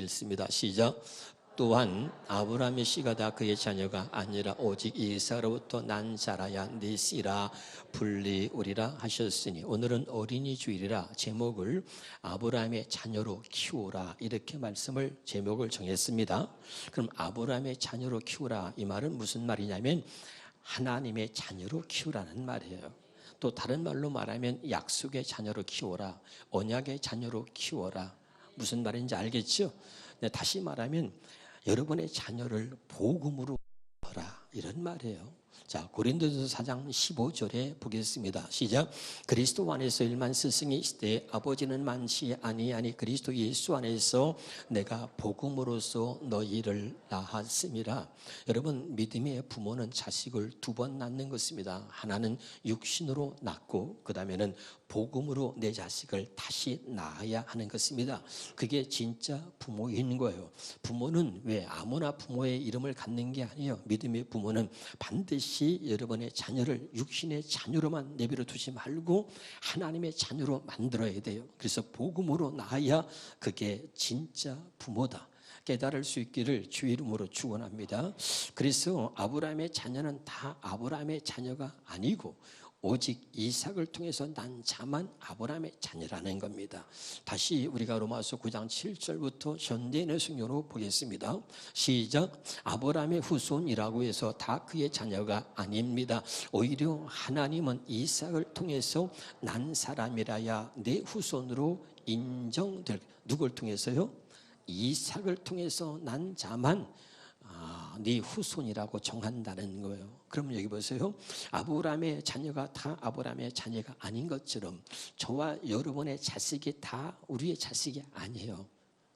읽습니다. 시작. 또한 아브라함의 씨가 다 그의 자녀가 아니라 오직 이삭으로부터 난 자라야 네 씨라 불리우리라 하셨으니, 오늘은 어린이 주일이라 제목을 아브라함의 자녀로 키우라 이렇게 말씀을 제목을 정했습니다. 그럼 아브라함의 자녀로 키우라, 이 말은 무슨 말이냐면 하나님의 자녀로 키우라는 말이에요. 또 다른 말로 말하면 약속의 자녀로 키워라, 언약의 자녀로 키워라. 무슨 말인지 알겠죠? 다시 말하면 여러분의 자녀를 복음으로 키워라 이런 말이에요. 자, 고린도전서 4장 15절에 보겠습니다. 시작. 그리스도 안에서 일만 스승이 있으되 아버지는 만시 아니하니 그리스도 예수 안에서 내가 복음으로써 너희를 낳았음이라. 여러분, 믿음의 부모는 자식을 두 번 낳는 것입니다. 하나는 육신으로 낳고 그 다음에는 복음으로 내 자식을 다시 낳아야 하는 것입니다. 그게 진짜 부모인 거예요. 부모는 왜 아무나 부모의 이름을 갖는 게 아니에요. 믿음의 부모는 반드시 여러분의 자녀를 육신의 자녀로만 내버려 두지 말고 하나님의 자녀로 만들어야 돼요. 그래서 복음으로 낳아야 그게 진짜 부모다 깨달을 수 있기를 주의 이름으로 축원합니다. 그래서 아브라함의 자녀는 다 아브라함의 자녀가 아니고 오직 이삭을 통해서 난 자만 아브라함의 자녀라는 겁니다. 다시 우리가 로마서 9장 7절부터 현대인의 성경으로 보겠습니다. 시작. 아브라함의 후손이라고 해서 다 그의 자녀가 아닙니다. 오히려 하나님은 이삭을 통해서 난 사람이라야 내 후손으로 인정될, 누굴 통해서요? 이삭을 통해서 난 자만 네 후손이라고 정한다는 거예요. 그럼 여기 보세요. 아브라함의 자녀가 다 아브라함의 자녀가 아닌 것처럼 저와 여러분의 자식이 다 우리의 자식이 아니에요.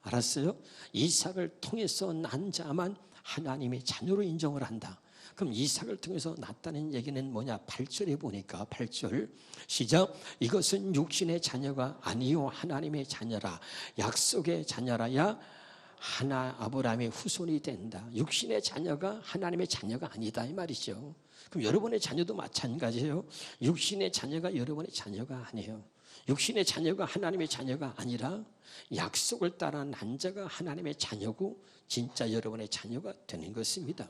알았어요? 이삭을 통해서 난 자만 하나님의 자녀로 인정을 한다. 그럼 이삭을 통해서 낳았다는 얘기는 뭐냐? 8절에 보니까 8절 시작. 이것은 육신의 자녀가 아니요 하나님의 자녀라. 약속의 자녀라야 아브라함의 후손이 된다. 육신의 자녀가 하나님의 자녀가 아니다 이 말이죠. 그럼 여러분의 자녀도 마찬가지예요. 육신의 자녀가 여러분의 자녀가 아니에요. 육신의 자녀가 하나님의 자녀가 아니라 약속을 따라 난 자가 하나님의 자녀고 진짜 여러분의 자녀가 되는 것입니다.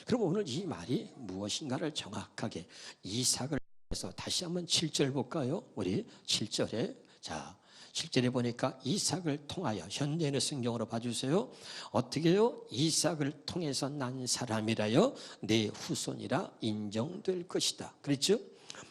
그럼 오늘 이 말이 무엇인가를 정확하게 이삭을 해서 다시 한번 7절 볼까요? 우리 7절에 자 7절에 보니까 이삭을 통하여, 현대인의 성경으로 봐주세요. 어떻게 해요? 이삭을 통해서 난 사람이라여 내 후손이라 인정될 것이다. 그렇죠?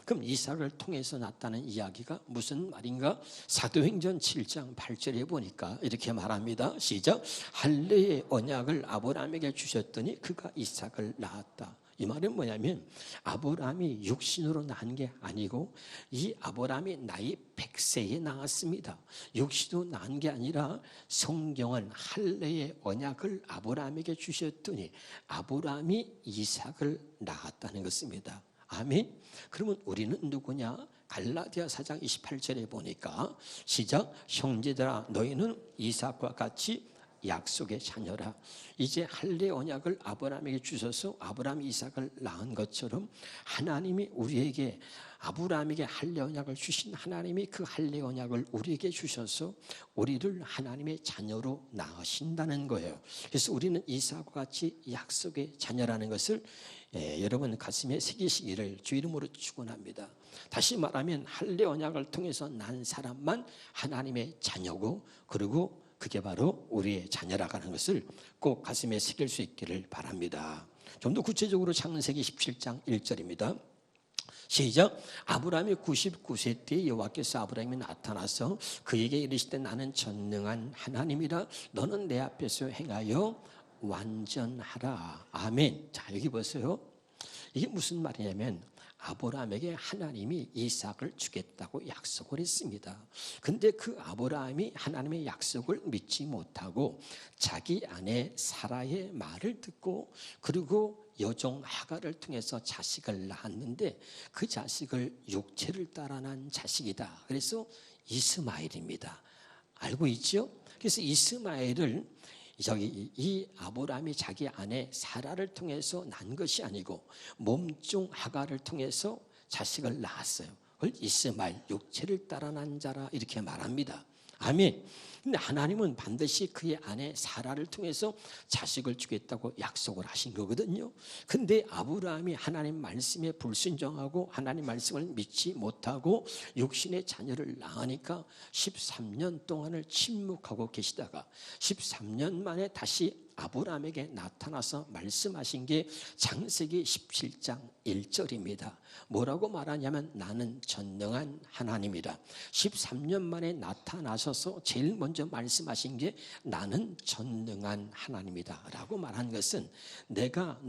그럼 이삭을 통해서 났다는 이야기가 무슨 말인가? 사도행전 7장 8절에 보니까 이렇게 말합니다. 시작. 할례의 언약을 아브라함에게 주셨더니 그가 이삭을 낳았다. 이 말은 뭐냐면 아브라함이 육신으로 낳은 게 아니고 이 아브라함이 나이 100세에 낳았습니다. 육신으로 낳은 게 아니라 성경은 할례의 언약을 아브라함에게 주셨더니 아브라함이 이삭을 낳았다는 것입니다. 아멘. 그러면 우리는 누구냐? 갈라디아 4장 28절에 보니까 시작. 형제들아 너희는 이삭과 같이 약속의 자녀라. 이제 할례 언약을 아브라함에게 주셔서 아브라함이 이삭을 낳은 것처럼 하나님이 우리에게 아브라함에게 할례 언약을 주신 하나님이 그 할례 언약을 우리에게 주셔서 우리를 하나님의 자녀로 낳으신다는 거예요. 그래서 우리는 이삭과 같이 약속의 자녀라는 것을 여러분 가슴에 새기시기를 주 이름으로 축원합니다. 다시 말하면 할례 언약을 통해서 난 사람만 하나님의 자녀고 그리고 그게 바로 우리의 자녀라고 하는 것을 꼭 가슴에 새길 수 있기를 바랍니다. 좀 더 구체적으로 창세기 17장 1절입니다. 시작. 아브라함이 99세 때 여호와께서 아브라함에 나타나서 그에게 이르시되 나는 전능한 하나님이라 너는 내 앞에서 행하여 완전하라. 아멘. 자, 여기 보세요. 이게 무슨 말이냐면 아브라함에게 하나님이 이삭을 주겠다고 약속을 했습니다. 근데 그 아브라함이 하나님의 약속을 믿지 못하고 자기 아내 사라의 말을 듣고 그리고 여종 하갈을 통해서 자식을 낳았는데 그 자식을 육체를 따라 난 자식이다. 그래서 이스마엘입니다. 알고 있죠? 그래서 이스마엘을 이 아브라함이 자기 아내 사라를 통해서 난 것이 아니고 몸종 하갈을 통해서 자식을 낳았어요. 그걸 이스마엘 육체를 따라 난 자라 이렇게 말합니다. 아멘. 근데 하나님은 반드시 그의 아내 사라를 통해서 자식을 주겠다고 약속을 하신 거거든요. 근데 아브라함이 하나님 말씀에 불순종하고 하나님 말씀을 믿지 못하고 육신의 자녀를 낳으니까 13년 동안을 침묵하고 계시다가 13년 만에 다시 아브라함에게 나타나서 말씀하신 게 창세기 17장 1절입니다. 뭐라고 말하냐면 나는 전능한 하나님이다. 13년 만에 나타나셔서 제일 먼저 말씀하신 게 나는 전능한 하나님이다 라고 말한 것은 네가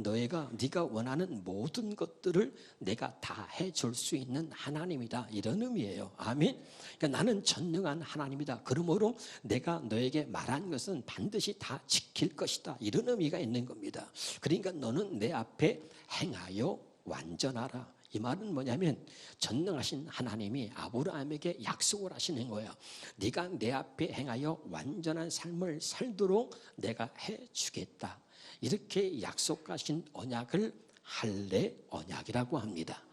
원하는 모든 것들을 내가 다 해줄 수 있는 하나님이다 이런 의미예요. 아멘. 그러니까 나는 전능한 하나님이다. 그러므로 내가 너에게 말한 것은 반드시 다 지킬 것이다 이런 의미가 있는 겁니다. 그러니까 너는 내 앞에 행하여 완전하라. 이 말은 뭐냐면 전능하신 하나님이 아브라함에게 약속을 하시는 거예요. 네가 내 앞에 행하여 완전한 삶을 살도록 내가 해주겠다. 이렇게 약속하신 언약을 할례 언약이라고 합니다.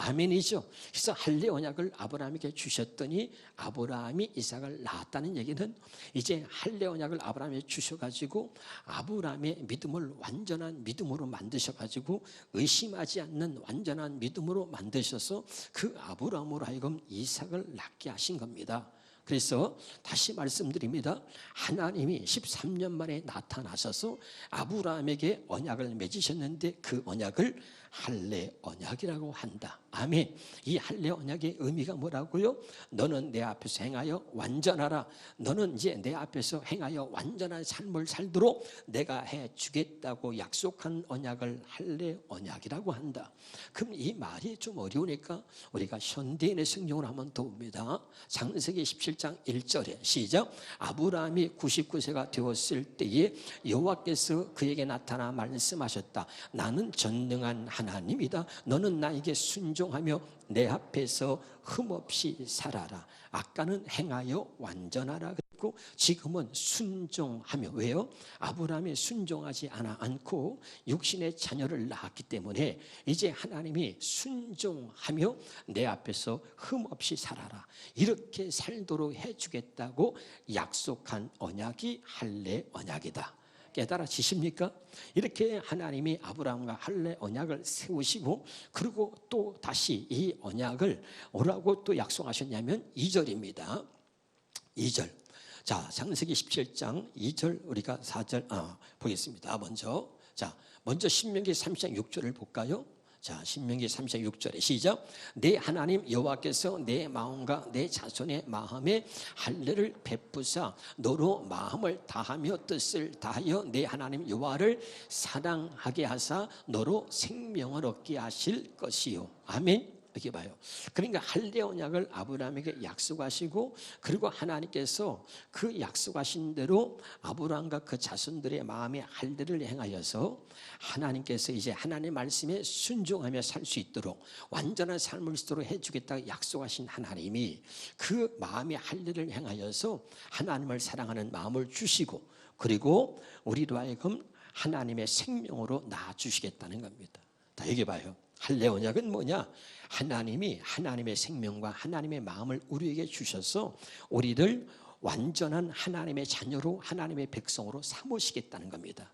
아멘이죠. 그래서 할례 언약을 아브라함에게 주셨더니 아브라함이 이삭을 낳았다는 얘기는 이제 할례 언약을 아브라함에게 주셔가지고 아브라함의 믿음을 완전한 믿음으로 만드셔가지고 의심하지 않는 완전한 믿음으로 만드셔서 그 아브라함으로 하여금 이삭을 낳게 하신 겁니다. 그래서 다시 말씀드립니다. 하나님이 13년 만에 나타나셔서 아브라함에게 언약을 맺으셨는데 그 언약을 할례 언약이라고 한다. 아멘. 이 할례 언약의 의미가 뭐라고요? 너는 내 앞에서 행하여 완전하라. 너는 이제 내 앞에서 행하여 완전한 삶을 살도록 내가 해주겠다고 약속한 언약을 할례 언약이라고 한다. 그럼 이 말이 좀 어려우니까 우리가 현대인의 성경을 한번 더 봅니다. 창세기 17장 1절에 시작. 아브라함이 99세가 되었을 때에 여호와께서 그에게 나타나 말씀하셨다. 나는 전능한 하나님이다. 너는 나에게 순종하며 내 앞에서 흠없이 살아라. 아까는 행하여 완전하라 그랬고 지금은 순종하며. 왜요? 아브라함이 순종하지 않고 육신의 자녀를 낳았기 때문에 이제 하나님이 순종하며 내 앞에서 흠없이 살아라. 이렇게 살도록 해주겠다고 약속한 언약이 할례 언약이다. 깨달아지십니까? 이렇게 하나님이 아브라함과 할례 언약을 세우시고 그리고 또 다시 이 언약을 뭐라고 또 약속하셨냐면 2절입니다. 2절. 자, 창세기 17장 2절 우리가 4절 보겠습니다. 먼저 신명기 30장 6절을 볼까요? 자, 신명기 30장 6절에 시작. 내 하나님 여호와께서 내 마음과 내 자손의 마음에 할례를 베푸사 너로 마음을 다하며 뜻을 다하여 내 하나님 여호와를 사랑하게 하사 너로 생명을 얻게 하실 것이요. 아멘. 이렇게 봐요. 그러니까 할례 언약을 아브라함에게 약속하시고 그리고 하나님께서 그 약속하신 대로 아브라함과 그 자손들의 마음에 할례를 행하여서 하나님께서 이제 하나님의 말씀에 순종하며 살 수 있도록 완전한 삶을 살도록 해주겠다고 약속하신 하나님이 그 마음의 할례를 행하여서 하나님을 사랑하는 마음을 주시고 그리고 우리로 하여금 하나님의 생명으로 낳아주시겠다는 겁니다. 다 여기 봐요. 할례 언약은 뭐냐? 하나님이 하나님의 생명과 하나님의 마음을 우리에게 주셔서 우리를 완전한 하나님의 자녀로 하나님의 백성으로 삼으시겠다는 겁니다.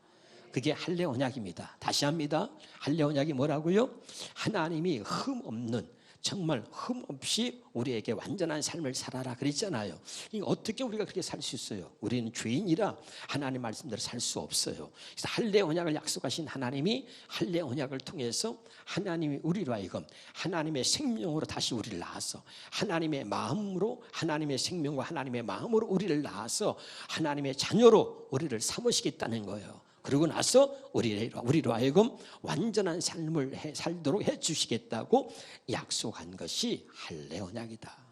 그게 할례 언약입니다. 다시 합니다. 할례 언약이 뭐라고요? 하나님이 흠 없는 정말 흠 없이 우리에게 완전한 삶을 살아라 그랬잖아요. 어떻게 우리가 그렇게 살 수 있어요? 우리는 죄인이라 하나님 말씀대로 살 수 없어요. 그래서 할례 언약을 약속하신 하나님이 할례 언약을 통해서 하나님이 우리로 하여금 하나님의 생명으로 다시 우리를 낳아서 하나님의 마음으로 하나님의 생명과 하나님의 마음으로 우리를 낳아서 하나님의 자녀로 우리를 삼으시겠다는 거예요. 그러고 나서 우리로 하여금 완전한 삶을 살도록 해주시겠다고 약속한 것이 할례 언약이다.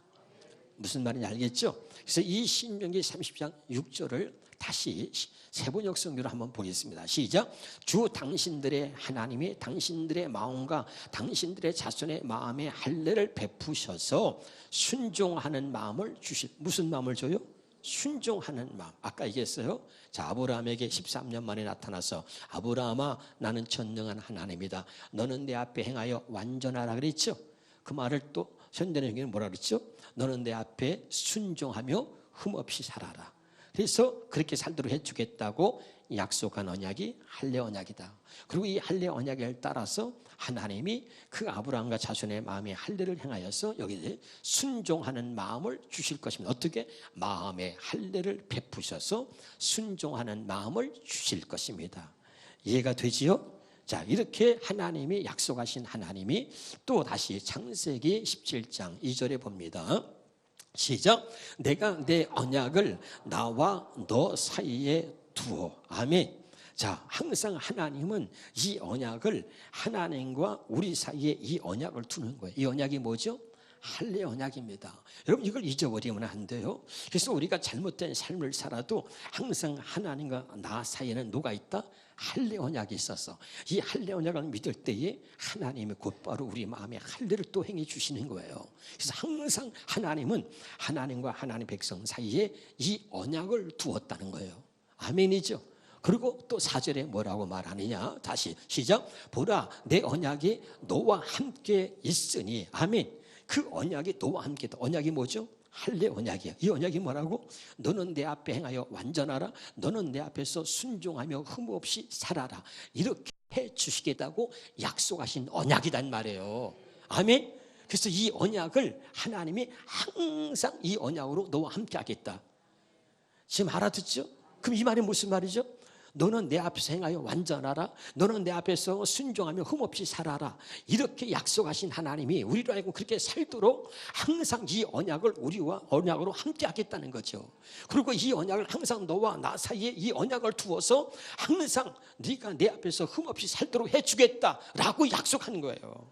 무슨 말인지 알겠죠? 그래서 이 신명기 30장 6절을 다시 세번역 성경으로 한번 보겠습니다. 시작. 주 당신들의 하나님이 당신들의 마음과 당신들의 자손의 마음에 할례를 베푸셔서 순종하는 마음을 무슨 마음을 줘요? 순종하는 마음. 아까 얘기했어요. 자, 아브라함에게 13년 만에 나타나서 아브라함아 나는 전능한 하나님이다. 너는 내 앞에 행하여 완전하라 그랬죠. 그 말을 또 현대는 뭐라 그랬죠? 너는 내 앞에 순종하며 흠없이 살아라. 그래서 그렇게 살도록 해주겠다고 약속한 언약이 할례 언약이다. 그리고 이 할례 언약을 따라서 하나님이 그 아브라함과 자손의 마음에 할례를 행하여서 여기에 순종하는 마음을 주실 것입니다. 어떻게? 마음에 할례를 베푸셔서 순종하는 마음을 주실 것입니다. 이해가 되지요? 자, 이렇게 하나님이 약속하신 하나님이 또 다시 창세기 17장 2절에 봅니다. 시작. 내가 내 언약을 나와 너 사이에 두어. 아멘. 자, 항상 하나님은 이 언약을 하나님과 우리 사이에 이 언약을 두는 거예요. 이 언약이 뭐죠? 할례 언약입니다. 여러분 이걸 잊어버리면 안 돼요. 그래서 우리가 잘못된 삶을 살아도 항상 하나님과 나 사이에는 누가 있다? 할례 언약이 있어서 이 할례 언약을 믿을 때에 하나님이 곧바로 우리 마음에 할례를 또 행해 주시는 거예요. 그래서 항상 하나님은 하나님과 하나님 백성 사이에 이 언약을 두었다는 거예요. 아멘이죠. 그리고 또 4절에 뭐라고 말하느냐? 다시 시작. 보라 내 언약이 너와 함께 있으니. 아멘. 그 언약이 너와 함께 있다. 언약이 뭐죠? 할례 언약이야. 이 언약이 뭐라고? 너는 내 앞에 행하여 완전하라. 너는 내 앞에서 순종하며 흠없이 살아라. 이렇게 해 주시겠다고 약속하신 언약이란 말이에요. 아멘. 그래서 이 언약을 하나님이 항상 이 언약으로 너와 함께 하겠다. 지금 알아듣죠? 그럼 이 말이 무슨 말이죠? 너는 내 앞에서 행하여 완전하라. 너는 내 앞에서 순종하며 흠없이 살아라. 이렇게 약속하신 하나님이 우리로 하여금 그렇게 살도록 항상 이 언약을 우리와 언약으로 함께 하겠다는 거죠. 그리고 이 언약을 항상 너와 나 사이에 이 언약을 두어서 항상 네가 내 앞에서 흠없이 살도록 해주겠다라고 약속하는 거예요.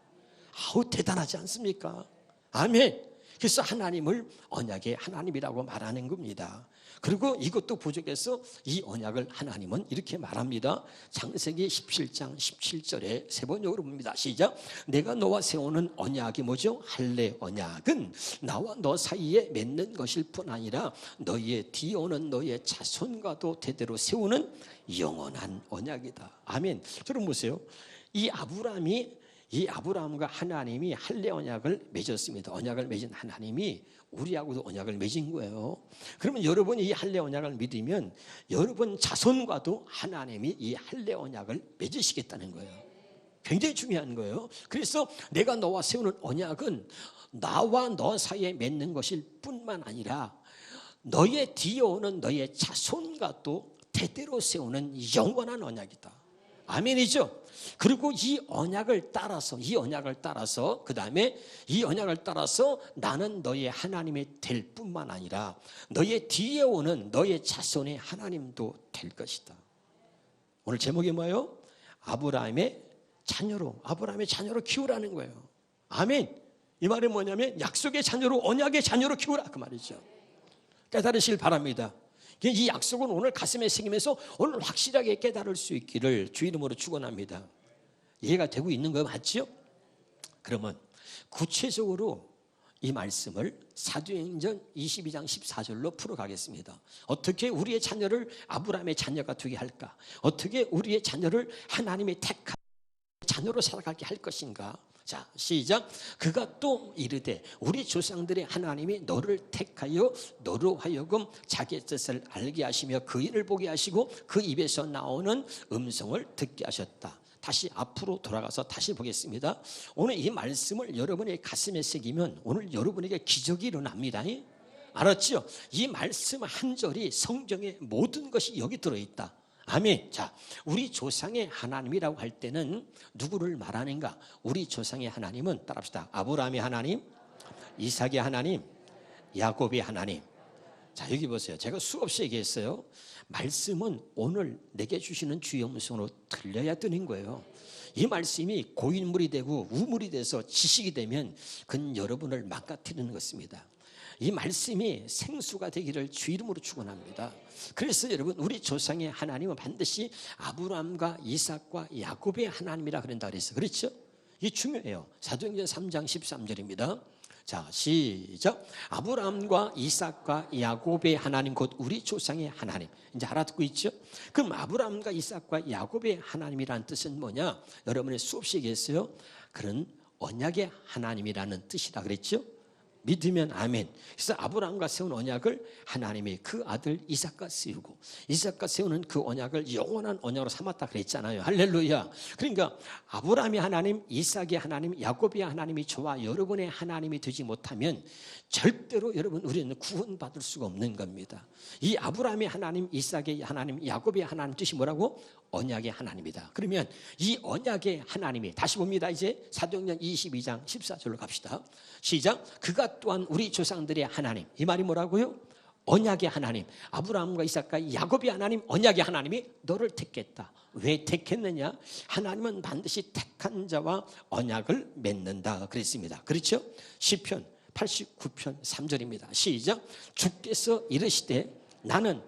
아우 대단하지 않습니까? 아멘. 그래서 하나님을 언약의 하나님이라고 말하는 겁니다. 그리고 이것도 부족해서 이 언약을 하나님은 이렇게 말합니다. 창세기 17장 17절에 세 번역으로 봅니다. 시작. 내가 너와 세우는 언약이 뭐죠? 할례 언약은 나와 너 사이에 맺는 것일 뿐 아니라 너희의 뒤오는 너희의 자손과도 대대로 세우는 영원한 언약이다. 아멘. 여러분 보세요. 이 아브라함과 하나님이 할례 언약을 맺었습니다. 언약을 맺은 하나님이 우리하고도 언약을 맺은 거예요. 그러면 여러분이 이 할례 언약을 믿으면 여러분 자손과도 하나님이 이 할례 언약을 맺으시겠다는 거예요. 굉장히 중요한 거예요. 그래서 내가 너와 세우는 언약은 나와 너 사이에 맺는 것일 뿐만 아니라 너의 뒤에 오는 너의 자손과도 대대로 세우는 영원한 언약이다. 아멘이죠. 그리고 이 언약을 따라서 그 다음에 이 언약을 따라서 나는 너의 하나님이 될 뿐만 아니라 너의 뒤에 오는 너의 자손의 하나님도 될 것이다. 오늘 제목이 뭐예요? 아브라함의 자녀로 키우라는 거예요. 아멘. 이 말이 뭐냐면 약속의 자녀로, 언약의 자녀로 키우라 그 말이죠. 깨달으시길 바랍니다. 이 약속은 오늘 가슴에 새기면서 오늘 확실하게 깨달을 수 있기를 주 이름으로 축원합니다. 이해가 되고 있는 거 맞죠? 그러면 구체적으로 이 말씀을 사도행전 22장 14절로 풀어가겠습니다. 어떻게 우리의 자녀를 아브라함의 자녀가 되게 할까? 어떻게 우리의 자녀를 하나님의 택한 자녀로 살아가게 할 것인가? 자, 시작. 그가 또 이르되 우리 조상들의 하나님이 너를 택하여 너로 하여금 자기의 뜻을 알게 하시며 그 일을 보게 하시고 그 입에서 나오는 음성을 듣게 하셨다. 다시 앞으로 돌아가서 다시 보겠습니다. 오늘 이 말씀을 여러분의 가슴에 새기면 오늘 여러분에게 기적이 일어납니다. 알았죠? 이 말씀 한 절이 성경의 모든 것이 여기 들어있다. 아멘. 자, 우리 조상의 하나님이라고 할 때는 누구를 말하는가? 우리 조상의 하나님은 따라합시다. 아브라함의 하나님, 이삭의 하나님, 야곱의 하나님. 자, 여기 보세요. 제가 수없이 얘기했어요. 말씀은 오늘 내게 주시는 주의 음성으로 들려야 되는 거예요. 이 말씀이 고인물이 되고 우물이 돼서 지식이 되면 그건 여러분을 망가뜨리는 것입니다. 이 말씀이 생수가 되기를 주 이름으로 축원합니다. 그래서 여러분 우리 조상의 하나님은 반드시 아브라함과 이삭과 야곱의 하나님이라 그런다 그랬어요. 그렇죠? 이게 중요해요. 사도행전 3장 13절입니다. 자, 시작. 아브라함과 이삭과 야곱의 하나님 곧 우리 조상의 하나님. 이제 알아듣고 있죠? 그럼 아브라함과 이삭과 야곱의 하나님이라는 뜻은 뭐냐? 여러분이 수없이 얘기했어요. 그런 언약의 하나님이라는 뜻이라 그랬죠? 믿으면 아멘. 그래서 아브라함과 세운 언약을 하나님이 그 아들 이삭과 세우고, 이삭과 세우는 그 언약을 영원한 언약으로 삼았다 그랬잖아요. 할렐루야. 그러니까 아브라함이 하나님, 이삭이 하나님, 야곱이 하나님이 저와 여러분의 하나님이 되지 못하면 절대로 여러분 우리는 구원받을 수가 없는 겁니다. 이 아브라함의 하나님, 이삭의 하나님, 야곱의 하나님 뜻이 뭐라고? 언약의 하나님이다. 그러면 이 언약의 하나님이, 다시 봅니다. 이제 사도행전 22장 14절로 갑시다. 시작. 그가 또한 우리 조상들의 하나님. 이 말이 뭐라고요? 언약의 하나님. 아브라함과 이삭과 야곱의 하나님, 언약의 하나님이 너를 택했다. 왜 택했느냐? 하나님은 반드시 택한 자와 언약을 맺는다 그랬습니다. 그렇죠? 시편 89편 3절입니다. 시작. 주께서 이르시되 나는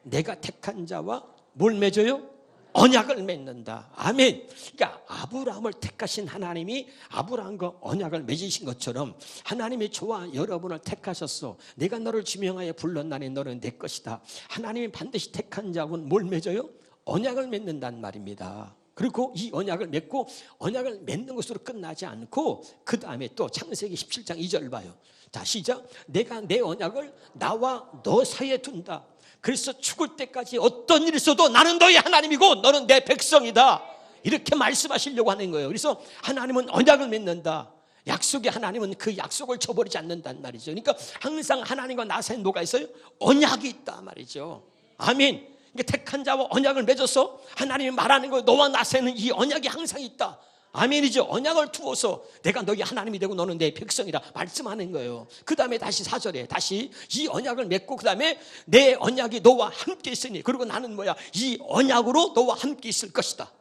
내가 택한 자와 뭘 맺어요? 언약을 맺는다. 아멘. 그러니까 아브라함을 택하신 하나님이 아브라함과 언약을 맺으신 것처럼 하나님이 저와 여러분을 택하셨어. 내가 너를 지명하여 불렀나니 너는 내 것이다. 하나님이 반드시 택한 자는 뭘 맺어요? 언약을 맺는다는 말입니다. 그리고 이 언약을 맺고, 언약을 맺는 것으로 끝나지 않고 그 다음에 또 창세기 17장 2절 봐요. 자, 시작. 내가 내 언약을 나와 너 사이에 둔다. 그래서 죽을 때까지 어떤 일이 있어도 나는 너의 하나님이고 너는 내 백성이다. 이렇게 말씀하시려고 하는 거예요. 그래서 하나님은 언약을 맺는다. 약속의 하나님은 그 약속을 저버리지 않는다는 말이죠. 그러니까 항상 하나님과 나 사이에 뭐가 있어요? 언약이 있다 말이죠. 아멘. 그러니까 택한 자와 언약을 맺어서 하나님이 말하는 거예요. 너와 나 사이에는 이 언약이 항상 있다. 아멘이죠. 언약을 두어서 내가 너희 하나님이 되고 너는 내 백성이라 말씀하는 거예요. 그 다음에 다시 4절에 다시 이 언약을 맺고 그 다음에 내 언약이 너와 함께 있으니, 그리고 나는 뭐야? 이 언약으로 너와 함께 있을 것이다.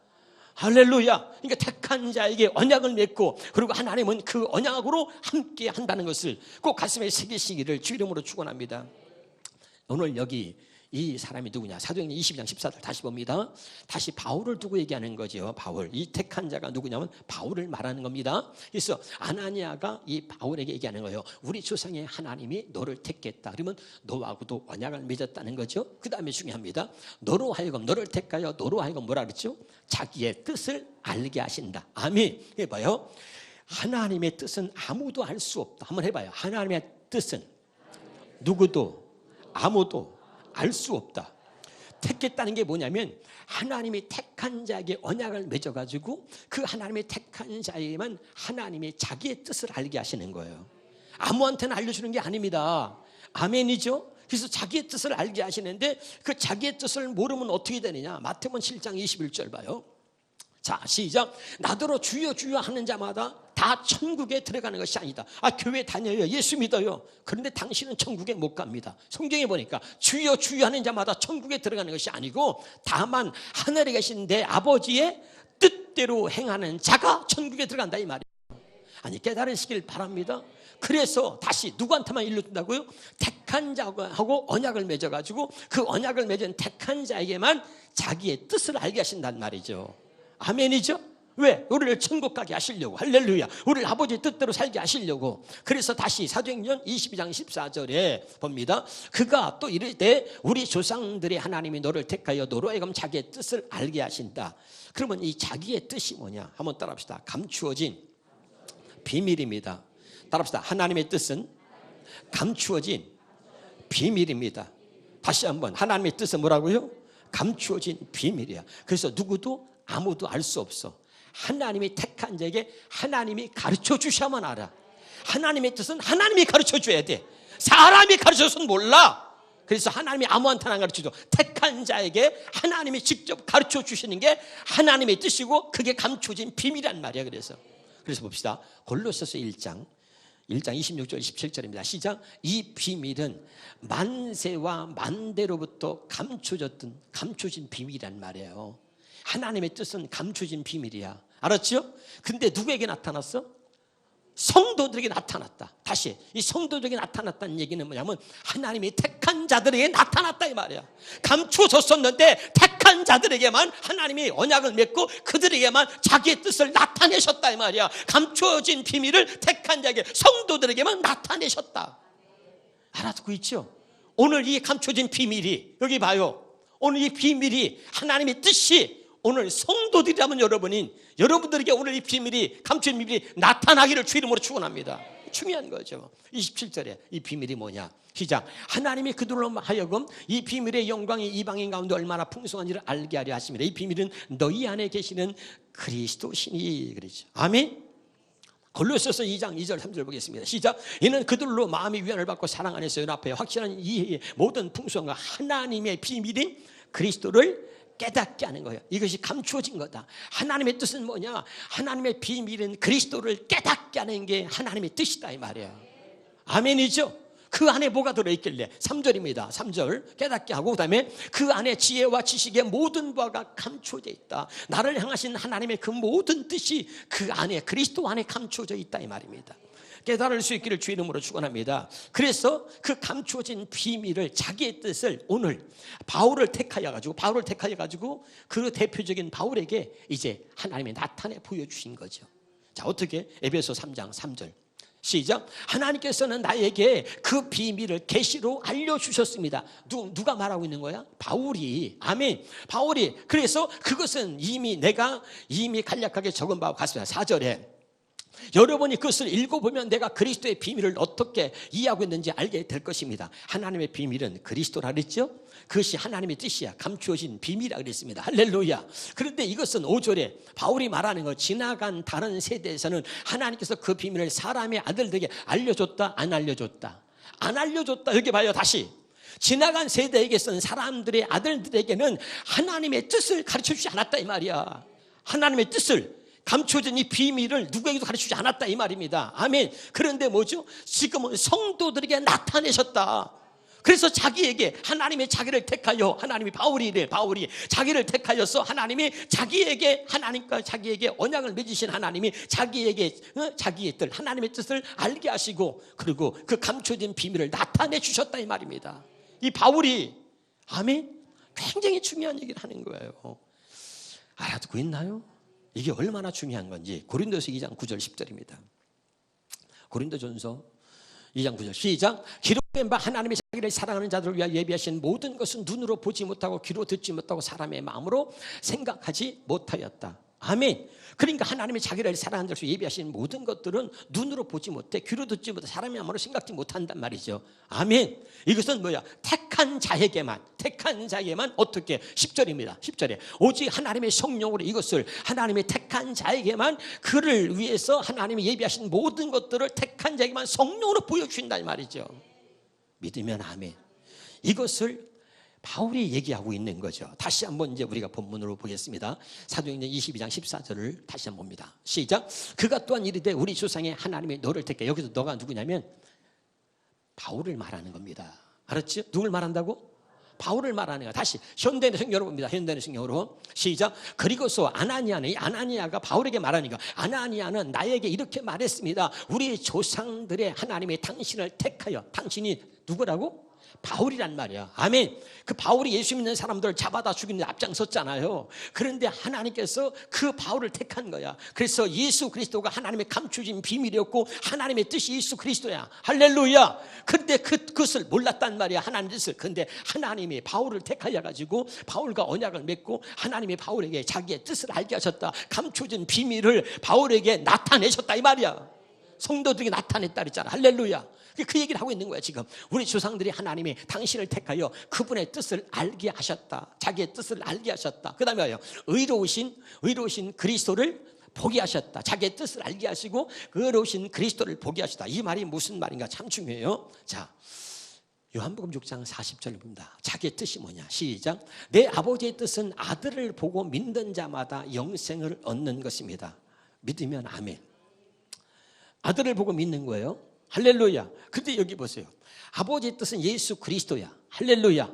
할렐루야. 그러니까 택한 자에게 언약을 맺고, 그리고 하나님은 그 언약으로 함께 한다는 것을 꼭 가슴에 새기시기를 주 이름으로 축원합니다. 오늘 여기 이 사람이 누구냐? 사도행전 22장 14절 다시 봅니다. 다시 바울을 두고 얘기하는 거죠. 바울. 이 택한 자가 누구냐면 바울을 말하는 겁니다. 그래서 아나니아가 이 바울에게 얘기하는 거예요. 우리 조상의 하나님이 너를 택했다. 그러면 너하고도 언약을 맺었다는 거죠. 그 다음에 중요합니다. 너로 하여금, 너를 택하여 너로 하여금 뭐라 그랬죠? 자기의 뜻을 알게 하신다. 아멘. 해봐요. 하나님의 뜻은 아무도 알 수 없다. 한번 해봐요. 하나님의 뜻은 누구도 아무도 알 수 없다. 택했다는 게 뭐냐면 하나님이 택한 자에게 언약을 맺어가지고 그 하나님의 택한 자에게만 하나님이 자기의 뜻을 알게 하시는 거예요. 아무한테나 알려주는 게 아닙니다. 아멘이죠? 그래서 자기의 뜻을 알게 하시는데 그 자기의 뜻을 모르면 어떻게 되느냐? 마태복음 7장 21절 봐요. 자, 시작. 나더러 주여 주여 하는 자마다 다 천국에 들어가는 것이 아니다. 교회 다녀요. 예수 믿어요. 그런데 당신은 천국에 못 갑니다. 성경에 보니까 주여 주여 하는 자마다 천국에 들어가는 것이 아니고 다만 하늘에 계신 내 아버지의 뜻대로 행하는 자가 천국에 들어간다 이 말이에요. 아니, 깨달으시길 바랍니다. 그래서 다시 누구한테만 일러준다고요? 택한 자하고 언약을 맺어가지고 그 언약을 맺은 택한 자에게만 자기의 뜻을 알게 하신단 말이죠. 아멘이죠? 왜? 우리를 천국 가게 하시려고. 할렐루야. 우리를 아버지의 뜻대로 살게 하시려고. 그래서 다시 사도행전 22장 14절에 봅니다. 그가 또 이를 때 우리 조상들의 하나님이 너를 택하여 너로 하여금 자기의 뜻을 알게 하신다. 그러면 이 자기의 뜻이 뭐냐? 한번 따라합시다. 감추어진 비밀입니다. 따라합시다. 하나님의 뜻은 감추어진 비밀입니다. 다시 한번. 하나님의 뜻은 뭐라고요? 감추어진 비밀이야. 그래서 누구도 아무도 알 수 없어. 하나님이 택한 자에게 하나님이 가르쳐 주셔야만 알아. 하나님의 뜻은 하나님이 가르쳐 줘야 돼. 사람이 가르쳐서는 몰라. 그래서 하나님이 아무한테나 안 가르쳐줘. 택한 자에게 하나님이 직접 가르쳐 주시는 게 하나님의 뜻이고 그게 감춰진 비밀이란 말이야. 그래서 봅시다. 골로새서 1장 26절 27절입니다. 시작. 이 비밀은 만세와 만대로부터 감춰진 비밀이란 말이에요. 하나님의 뜻은 감춰진 비밀이야. 알았죠? 근데 누구에게 나타났어? 성도들에게 나타났다. 다시 이 성도들에게 나타났다는 얘기는 뭐냐면 하나님이 택한 자들에게 나타났다 이 말이야. 감추어졌었는데 택한 자들에게만 하나님이 언약을 맺고 그들에게만 자기의 뜻을 나타내셨다 이 말이야. 감추어진 비밀을 택한 자에게, 성도들에게만 나타내셨다. 알아듣고 있죠? 오늘 이 감춰진 비밀이, 여기 봐요. 오늘 이 비밀이, 하나님의 뜻이 오늘 성도들이라면 여러분들에게 오늘 이 비밀이, 감춰진 비밀이 나타나기를 주 이름으로 축원합니다. 중요한 거죠. 27절에 이 비밀이 뭐냐? 시작. 하나님이 그들로 하여금 이 비밀의 영광이 이방인 가운데 얼마나 풍성한지를 알게 하려 하십니다. 이 비밀은 너희 안에 계시는 그리스도시니. 그렇죠. 아멘. 골로새서 2장 2절 3절 보겠습니다. 시작. 이는 그들로 마음의 위안을 받고 사랑 안에서 연합하여 확실한 이해의 모든 풍성과 하나님의 비밀인 그리스도를 깨닫게 하는 거예요. 이것이 감추어진 거다. 하나님의 뜻은 뭐냐? 하나님의 비밀은 그리스도를 깨닫게 하는 게 하나님의 뜻이다 이 말이에요. 아멘이죠? 그 안에 뭐가 들어있길래? 3절입니다. 3절 깨닫게 하고, 그 다음에 그 안에 지혜와 지식의 모든 바가 감추어져 있다. 나를 향하신 하나님의 그 모든 뜻이 그 안에, 그리스도 안에 감추어져 있다 이 말입니다. 깨달을 수 있기를 주 이름으로 축원합니다. 그래서 그 감추어진 비밀을, 자기의 뜻을 오늘 바울을 택하여 가지고 그 대표적인 바울에게 이제 하나님이 나타내 보여주신 거죠. 자, 어떻게? 에베소 3장 3절 시작. 하나님께서는 나에게 그 비밀을 계시로 알려주셨습니다. 누가 말하고 있는 거야? 바울이. 아멘. 바울이. 그래서 그것은 내가 간략하게 적은 바와 같습니다. 4절에 여러분이 그것을 읽어보면 내가 그리스도의 비밀을 어떻게 이해하고 있는지 알게 될 것입니다. 하나님의 비밀은 그리스도라 그랬죠? 그것이 하나님의 뜻이야. 감추어진 비밀이라 그랬습니다. 할렐루야. 그런데 이것은 5절에 바울이 말하는 거, 지나간 다른 세대에서는 하나님께서 그 비밀을 사람의 아들들에게 알려줬다, 안 알려줬다? 안 알려줬다. 여기 봐요. 다시. 지나간 세대에게서는, 사람들의 아들들에게는 하나님의 뜻을 가르쳐주지 않았다 이 말이야. 하나님의 뜻을, 감춰진 이 비밀을 누구에게도 가르치지 않았다 이 말입니다. 아멘. 그런데 뭐죠? 지금은 성도들에게 나타내셨다. 그래서 자기에게, 하나님의 자기를 택하여, 하나님이 바울이 자기를 택하여서 하나님이 자기에게, 하나님과 자기에게 언약을 맺으신 하나님이 자기에게 자기의 뜻, 하나님의 뜻을 알게 하시고, 그리고 그 감춰진 비밀을 나타내 주셨다 이 말입니다. 이 바울이, 아멘, 굉장히 중요한 얘기를 하는 거예요. 알아듣고 있나요? 이게 얼마나 중요한 건지. 고린도서 2장 9절 10절입니다. 고린도전서 2장 9절 시작. 기록된 바 하나님의 자기를 사랑하는 자들을 위하여 예비하신 모든 것은 눈으로 보지 못하고 귀로 듣지 못하고 사람의 마음으로 생각하지 못하였다. 아멘. 그러니까 하나님의 자기를 사랑하는 자를 예비하신 모든 것들은 눈으로 보지 못해, 귀로 듣지 못해, 사람의 마음으로 생각지 못한단 말이죠. 아멘. 이것은 뭐야? 택한 자에게만 어떻게? 10절입니다. 10절에 오직 하나님의 성령으로 이것을, 하나님의 택한 자에게만, 그를 위해서 하나님이 예비하신 모든 것들을 택한 자에게만 성령으로 보여주신다는 말이죠. 믿으면 아멘. 이것을 바울이 얘기하고 있는 거죠. 다시 한번 이제 우리가 본문으로 보겠습니다. 사도행전 22장 14절을 다시 한번 봅니다. 시작. 그가 또한 이르되 우리 조상의 하나님이 너를 택해. 여기서 너가 누구냐면 바울을 말하는 겁니다. 알았죠? 누굴 말한다고? 바울을 말하는 거야. 다시 현대인의 성경으로 봅니다. 현대인의 성경으로 시작. 그리고서 아나니아는, 이 아나니아가 바울에게 말하니까, 아나니아는 나에게 이렇게 말했습니다. 우리 조상들의 하나님이 당신을 택하여. 당신이 누구라고? 바울이란 말이야. 아멘. 그 바울이 예수 믿는 사람들을 잡아다 죽이는 데 앞장섰잖아요. 그런데 하나님께서 그 바울을 택한 거야. 그래서 예수 그리스도가 하나님의 감추진 비밀이었고 하나님의 뜻이 예수 그리스도야. 할렐루야. 그런데 그것을 몰랐단 말이야, 하나님 뜻을. 그런데 하나님이 바울을 택하여 가지고 바울과 언약을 맺고 하나님이 바울에게 자기의 뜻을 알게 하셨다. 감추진 비밀을 바울에게 나타내셨다 이 말이야. 성도들에게 나타냈다 그랬잖아. 할렐루야. 그 얘기를 하고 있는 거야 지금. 우리 조상들이 하나님이 당신을 택하여 그분의 뜻을 알게 하셨다. 자기의 뜻을 알게 하셨다. 그 다음에 의로우신 그리스도를 보게 하셨다. 자기의 뜻을 알게 하시고 의로우신 그리스도를 보게 하셨다. 이 말이 무슨 말인가 참 중요해요. 자, 요한복음 6장 40절을 봅니다. 자기의 뜻이 뭐냐? 시작. 내 아버지의 뜻은 아들을 보고 믿는 자마다 영생을 얻는 것입니다. 믿으면 아멘. 아들을 보고 믿는 거예요. 할렐루야. 근데 여기 보세요. 아버지의 뜻은 예수 그리스도야. 할렐루야.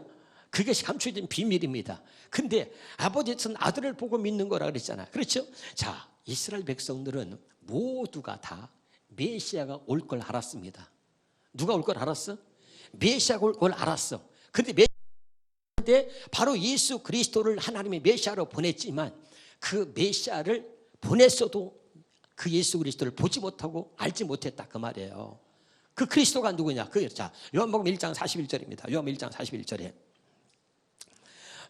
그것이 감춰진 비밀입니다. 근데 아버지의 뜻은 아들을 보고 믿는 거라 그랬잖아요. 그렇죠? 자, 이스라엘 백성들은 모두가 다 메시아가 올 걸 알았습니다. 누가 올 걸 알았어? 메시아가 올 걸 알았어. 근데 바로 예수 그리스도를 하나님이 메시아로 보냈지만 그 메시아를 보냈어도 그 예수 그리스도를 보지 못하고 알지 못했다 그 말이에요. 그 그리스도가 누구냐? 자, 요한복음 1장 41절입니다. 요한복음 1장 41절에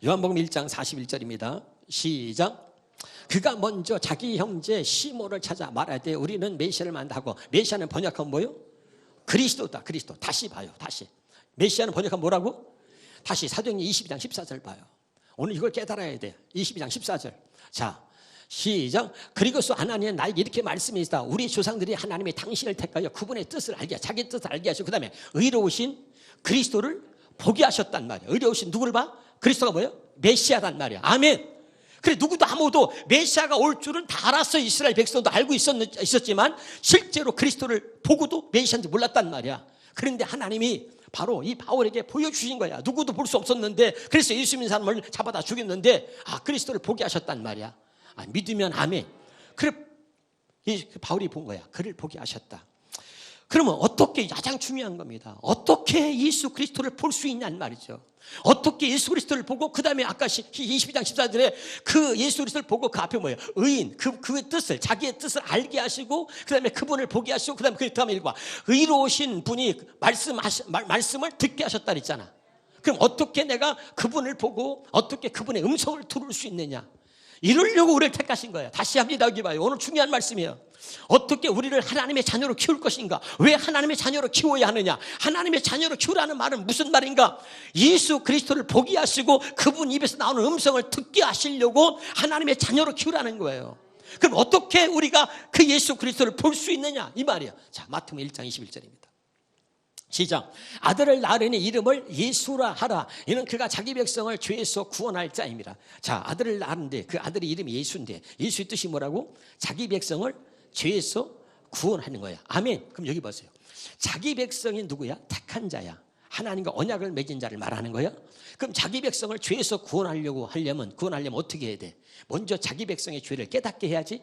요한복음 1장 41절입니다. 시작. 그가 먼저 자기 형제 시몬을 찾아 말하되 우리는 메시아를 만나고, 메시아는 번역하면 뭐요? 그리스도다. 그리스도. 다시 봐요. 다시. 메시아는 번역하면 뭐라고? 다시 사도행전 22장 14절 봐요. 오늘 이걸 깨달아야 돼. 22장 14절. 자, 시작. 그리고서 하나님은 나에게 이렇게 말씀했다. 우리 조상들이 하나님의 당신을 택하여 그분의 뜻을 알게 하시고, 자기 뜻을 알게 하시고, 그 다음에 의로우신 그리스도를 보게 하셨단 말이야. 의로우신 누구를 봐? 그리스도가 뭐예요? 메시아란 말이야. 아멘. 그래, 누구도 아무도 메시아가 올 줄은 다 알았어. 이스라엘 백성도 알고 있었지만 실제로 그리스도를 보고도 메시아인지 몰랐단 말이야. 그런데 하나님이 바로 이 바울에게 보여주신 거야. 누구도 볼 수 없었는데, 그래서 예수 믿는 사람을 잡아다 죽였는데, 그리스도를 보게 하셨단 말이야. 믿으면 아멘. 그래, 바울이 본 거야. 그를 보게 하셨다. 그러면 어떻게, 가장 중요한 겁니다. 어떻게 예수 그리스도를 볼 수 있냐는 말이죠. 어떻게 예수 그리스도를 보고, 그 다음에 아까 22장 14절에 그 예수 그리스도를 보고 그 앞에 뭐예요? 의인, 그의 뜻을, 자기의 뜻을 알게 하시고, 그 다음에 그분을 보게 하시고, 그 다음에 읽어봐. 의로우신 분이 말씀을 듣게 하셨다 그랬잖아. 그럼 어떻게 내가 그분을 보고 어떻게 그분의 음성을 들을 수 있느냐? 이러려고 우리를 택하신 거예요. 다시 합니다. 여기 봐요. 오늘 중요한 말씀이에요. 어떻게 우리를 하나님의 자녀로 키울 것인가? 왜 하나님의 자녀로 키워야 하느냐? 하나님의 자녀로 키우라는 말은 무슨 말인가? 예수 그리스도를 보게 하시고 그분 입에서 나오는 음성을 듣게 하시려고 하나님의 자녀로 키우라는 거예요. 그럼 어떻게 우리가 그 예수 그리스도를 볼 수 있느냐? 이 말이에요. 자, 마태복음 1장 21절입니다. 시작. 아들을 낳으려니 이름을 예수라 하라. 이는 그가 자기 백성을 죄에서 구원할 자입니다. 자, 아들을 낳았는데 그 아들의 이름이 예수인데, 예수의 뜻이 뭐라고? 자기 백성을 죄에서 구원하는 거야. 아멘. 그럼 여기 보세요. 자기 백성이 누구야? 택한 자야. 하나님과 언약을 맺은 자를 말하는 거야. 그럼 자기 백성을 죄에서 구원하려면 어떻게 해야 돼? 먼저 자기 백성의 죄를 깨닫게 해야지.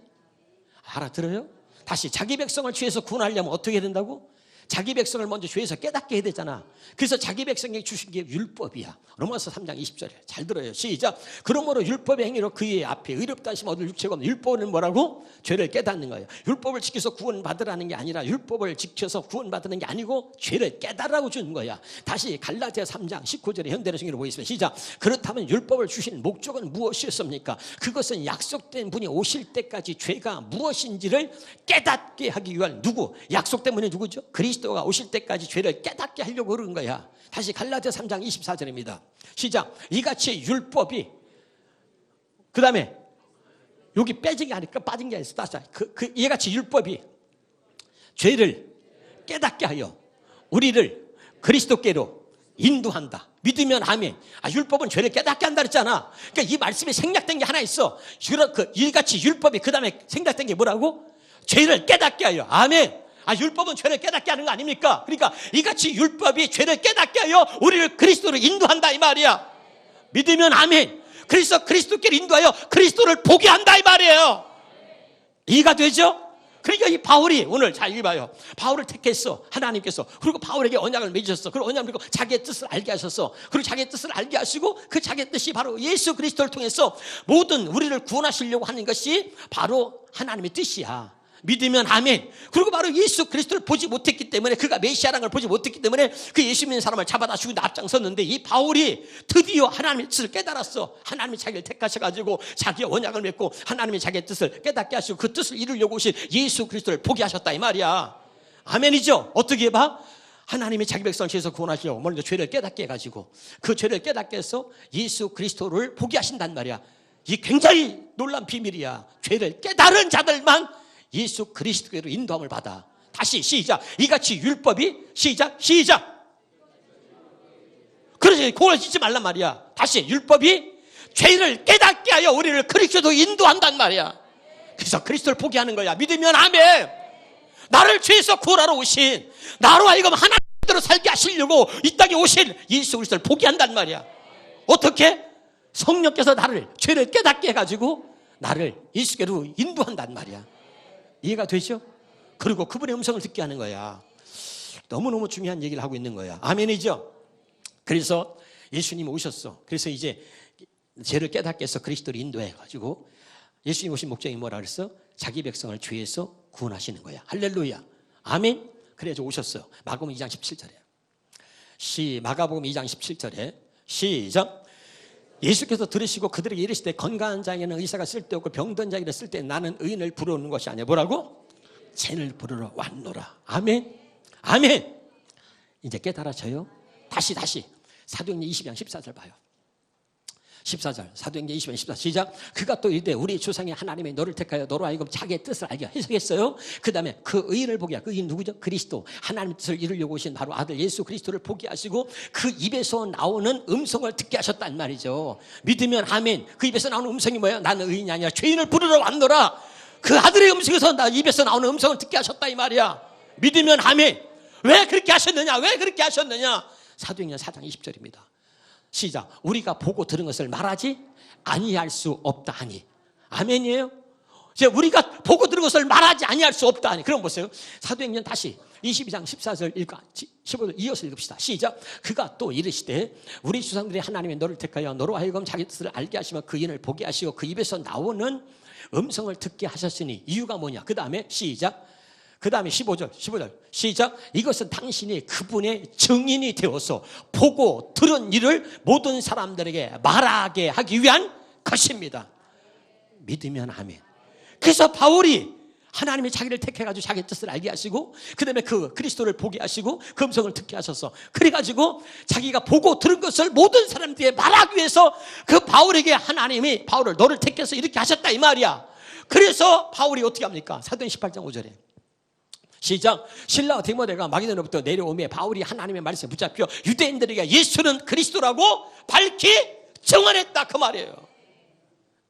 알아들어요? 다시, 자기 백성을 죄에서 구원하려면 어떻게 해야 된다고? 자기 백성을 먼저 죄에서 깨닫게 해야 되잖아. 그래서 자기 백성에게 주신 게 율법이야. 로마서 3장 20절에 잘 들어요. 시작. 그러므로 율법의 행위로 그의 앞에 의롭다 하시면 얻을 육체가 없는, 율법은 뭐라고? 죄를 깨닫는 거예요. 율법을 지켜서 구원받으라는 게 아니라, 율법을 지켜서 구원받는 게 아니고 죄를 깨달으라고 주는 거야. 다시 갈라디아 3장 19절에 현대의 성경으로 보겠습니다. 시작. 그렇다면 율법을 주신 목적은 무엇이었습니까? 그것은 약속된 분이 오실 때까지 죄가 무엇인지를 깨닫게 하기 위한, 누구? 약속된 분이 누구죠? 그리스도가 오실 때까지 죄를 깨닫게 하려고 그런 거야. 다시 갈라디아 3장 24절입니다. 시작. 이같이 율법이, 그 다음에 여기 빠진 게 아니까 빠진 게 아니라 이같이 율법이 죄를 깨닫게 하여 우리를 그리스도께로 인도한다. 믿으면 아멘. 율법은 죄를 깨닫게 한다 그랬잖아. 그러니까 이 말씀에 생략된 게 하나 있어. 이같이 율법이 그 다음에 생략된 게 뭐라고? 죄를 깨닫게 하여. 아멘. 율법은 죄를 깨닫게 하는 거 아닙니까? 그러니까 이같이 율법이 죄를 깨닫게 하여 우리를 그리스도로 인도한다 이 말이야. 믿으면 아멘. 그래서 그리스도께로 인도하여 그리스도를 보게 한다 이 말이에요. 이해가 되죠? 그러니까 이 바울이 오늘 잘 읽어봐요. 바울을 택했어, 하나님께서. 그리고 바울에게 언약을 맺으셨어. 그리고 언약을 맺고 자기의 뜻을 알게 하셨어. 그리고 자기의 뜻을 알게 하시고 그 자기의 뜻이 바로 예수 그리스도를 통해서 모든 우리를 구원하시려고 하는 것이 바로 하나님의 뜻이야. 믿으면 아멘. 그리고 바로 예수 그리스도를 보지 못했기 때문에, 그가 메시아라는 걸 보지 못했기 때문에 그 예수 믿는 사람을 잡아다 죽이는데 앞장섰는데, 이 바울이 드디어 하나님의 뜻을 깨달았어. 하나님이 자기를 택하셔가지고 자기의 언약을 맺고 하나님이 자기의 뜻을 깨닫게 하시고 그 뜻을 이루려고 오신 예수 그리스도를 보게 하셨다 이 말이야. 아멘이죠? 어떻게 해봐? 하나님이 자기 백성을 죄에서 구원하시려고 먼저 죄를 깨닫게 해가지고 그 죄를 깨닫게 해서 예수 그리스도를 보게 하신단 말이야. 이 굉장히 놀라운 비밀이야. 죄를 깨달은 자들만 예수 그리스도로 인도함을 받아. 다시 시작. 이같이 율법이 시작. 그러지, 그걸 잊지 말란 말이야. 다시, 율법이 죄를 깨닫게 하여 우리를 그리스도로 인도한단 말이야. 그래서 그리스도를 보게 하는 거야. 믿으면 아멘. 나를 죄에서 구원하러 오신, 나로 하여금 하나님대로 살게 하시려고 이 땅에 오신 예수 그리스도를 보게 한단 말이야. 어떻게? 성령께서 나를 죄를 깨닫게 해가지고 나를 예수께로 인도한단 말이야. 이해가 되죠? 그리고 그분의 음성을 듣게 하는 거야. 너무너무 중요한 얘기를 하고 있는 거야. 아멘이죠? 그래서 예수님이 오셨어. 그래서 이제 죄를 깨닫게 해서 그리스도를 인도해가지고 예수님 오신 목적이 뭐라 그랬어? 자기 백성을 죄에서 구원하시는 거야. 할렐루야. 아멘. 그래서 오셨어요. 마가복음 2장 17절에. 마가복음 2장 17절에 시작. 예수께서 들으시고 그들에게 이르시되 건강한 자에게는 의사가 쓸데없고 병든 자에게는 쓸데 나는 의인을 부르는 것이 아니야. 뭐라고? 죄인을 부르러 왔노라. 아멘. 아멘. 이제 깨달아져요. 다시 사도행전 20장 14절 봐요. 14절 사도행전 20장 14절 시작. 그가 또 이르되 우리 조상이 하나님의 너를 택하여 너로 하여금 자기의 뜻을 알게 해석했어요. 그 다음에 그 의인을 보게 하고, 그 의인 누구죠? 그리스도. 하나님의 뜻을 이루려고 오신 바로 아들 예수 그리스도를 보게 하시고 그 입에서 나오는 음성을 듣게 하셨단 말이죠. 믿으면 아멘. 그 입에서 나오는 음성이 뭐예요? 나는 의인이 아니라 죄인을 부르러 왔노라. 그 아들의 음성에서 입에서 나오는 음성을 듣게 하셨다 이 말이야. 믿으면 아멘. 왜 그렇게 하셨느냐? 왜 그렇게 하셨느냐? 사도행전 4장 20절입니다. 시작. 우리가 보고 들은 것을 말하지 아니할 수 없다 하니. 아멘이에요. 이제 우리가 보고 들은 것을 말하지 아니할 수 없다 하니. 그럼 보세요. 사도행전 다시 22장 14절 15절 이어서 읽읍시다. 시작. 그가 또 이르시되 우리 조상들이 하나님의 너를 택하여 너로 하여금 자기 뜻을 알게 하시며 그 인을 보게 하시고 그 입에서 나오는 음성을 듣게 하셨으니. 이유가 뭐냐? 그 다음에 시작. 그 다음에 15절 시작. 이것은 당신이 그분의 증인이 되어서 보고 들은 일을 모든 사람들에게 말하게 하기 위한 것입니다. 믿으면 아멘. 그래서 바울이 하나님이 자기를 택해가지고 자기 뜻을 알게 하시고 그 다음에 그 그리스도를 보게 하시고 그 음성을 듣게 하셔서 그래가지고 자기가 보고 들은 것을 모든 사람들에게 말하기 위해서 그 바울에게 하나님이 바울을 너를 택해서 이렇게 하셨다 이 말이야. 그래서 바울이 어떻게 합니까? 사도행전 18장 5절에 시작. 신라와 디모데가 마게도냐로부터 내려오매 바울이 하나님의 말씀에 붙잡혀 유대인들에게 예수는 그리스도라고 밝히 증언했다 그 말이에요.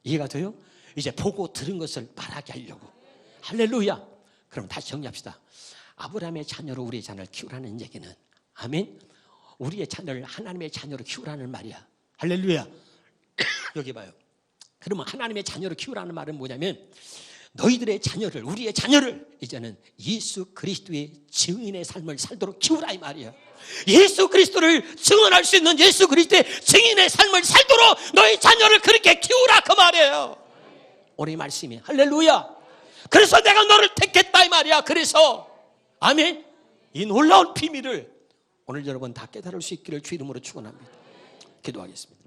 이해가 돼요? 이제 보고 들은 것을 말하게 하려고. 할렐루야. 그럼 다시 정리합시다. 아브라함의 자녀로 우리의 자녀를 키우라는 얘기는 아멘. 우리의 자녀를 하나님의 자녀로 키우라는 말이야. 할렐루야. 여기 봐요. 그러면 하나님의 자녀로 키우라는 말은 뭐냐면 너희들의 자녀를, 우리의 자녀를 이제는 예수 그리스도의 증인의 삶을 살도록 키우라 이 말이야. 예수 그리스도를 증언할 수 있는 예수 그리스도의 증인의 삶을 살도록 너희 자녀를 그렇게 키우라 그 말이에요. 오늘 말씀이 할렐루야. 그래서 내가 너를 택했다 이 말이야. 그래서 아멘. 이 놀라운 비밀을 오늘 여러분 다 깨달을 수 있기를 주 이름으로 축원합니다. 기도하겠습니다.